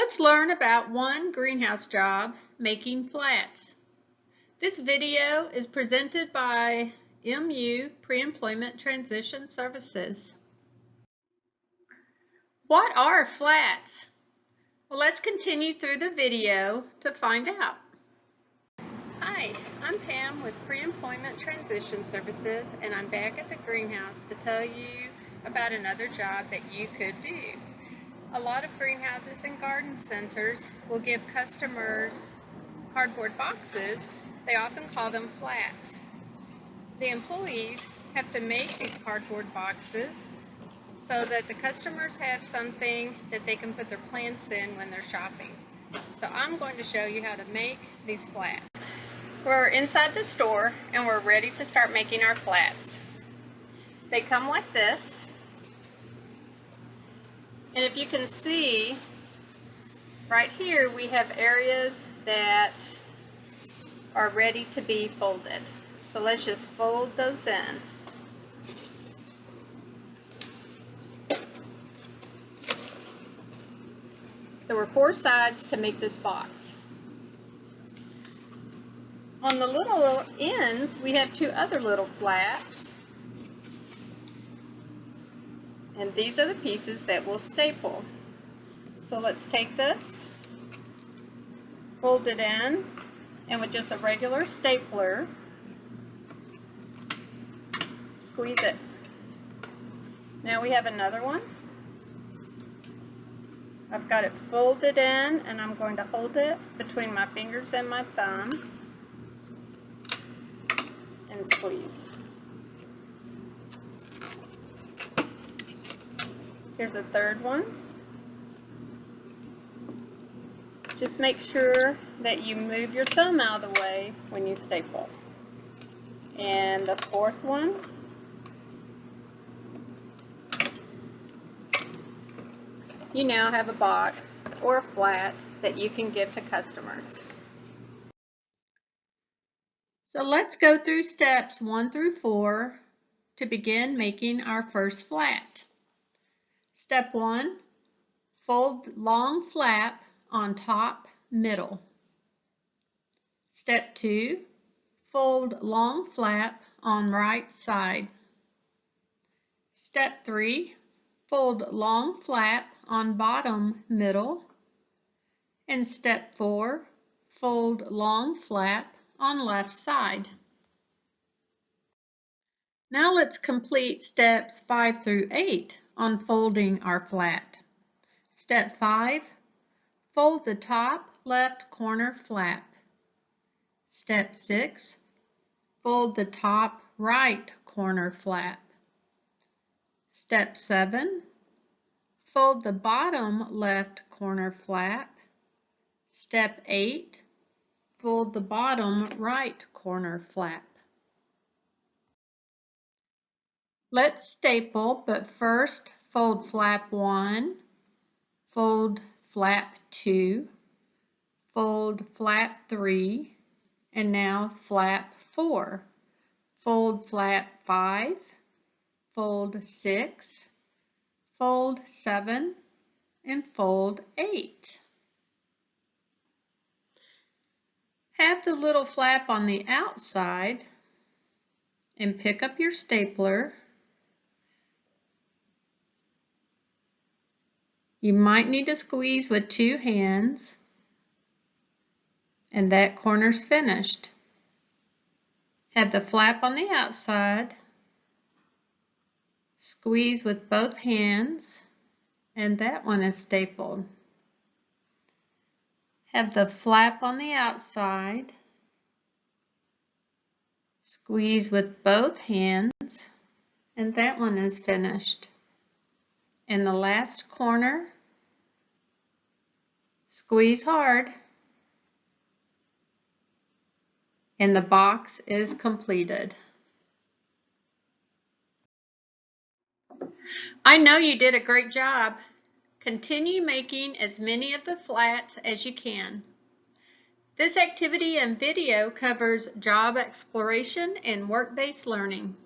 Let's learn about one greenhouse job, making flats. This video is presented by MU Pre-Employment Transition Services. What are flats? Well, let's continue through the video to find out. Hi, I'm Pam with Pre-Employment Transition Services, and I'm back at the greenhouse to tell you about another job that you could do. A lot of greenhouses and garden centers will give customers cardboard boxes. They often call them flats. The employees have to make these cardboard boxes so that the customers have something that they can put their plants in when they're shopping. So I'm going to show you how to make these flats. We're inside the store and we're ready to start making our flats. They come like this. And if you can see, right here we have areas that are ready to be folded. So let's just fold those in. There were 4 sides to make this box. On the little ends, we have 2 other little flaps. And these are the pieces that we'll staple. So let's take this, fold it in, and with just a regular stapler, squeeze it. Now we have another one. I've got it folded in, and I'm going to hold it between my fingers and my thumb and squeeze. Here's a third one. Just make sure that you move your thumb out of the way when you staple. And the 4th one. You now have a box or a flat that you can give to customers. So let's go through steps 1 through 4 to begin making our first flat. Step 1, fold long flap on top middle. Step 2, fold long flap on right side. Step 3, fold long flap on bottom middle. And step 4, fold long flap on left side. Now let's complete steps 5 through 8 on folding our flat. Step 5, fold the top left corner flap. Step 6, fold the top right corner flap. Step 7, fold the bottom left corner flap. Step 8, fold the bottom right corner flap. Let's staple, but first fold flap 1, fold flap 2, fold flap 3, and now flap 4. Fold flap 5, fold 6, fold 7, and fold 8. Have the little flap on the outside and pick up your stapler. You might need to squeeze with 2 hands, and that corner's finished. Have the flap on the outside, squeeze with both hands, and that one is stapled. Have the flap on the outside, squeeze with both hands, and that one is finished. And the last corner, squeeze hard, and the box is completed. I know you did a great job. Continue making as many of the flats as you can. This activity and video covers job exploration and work-based learning.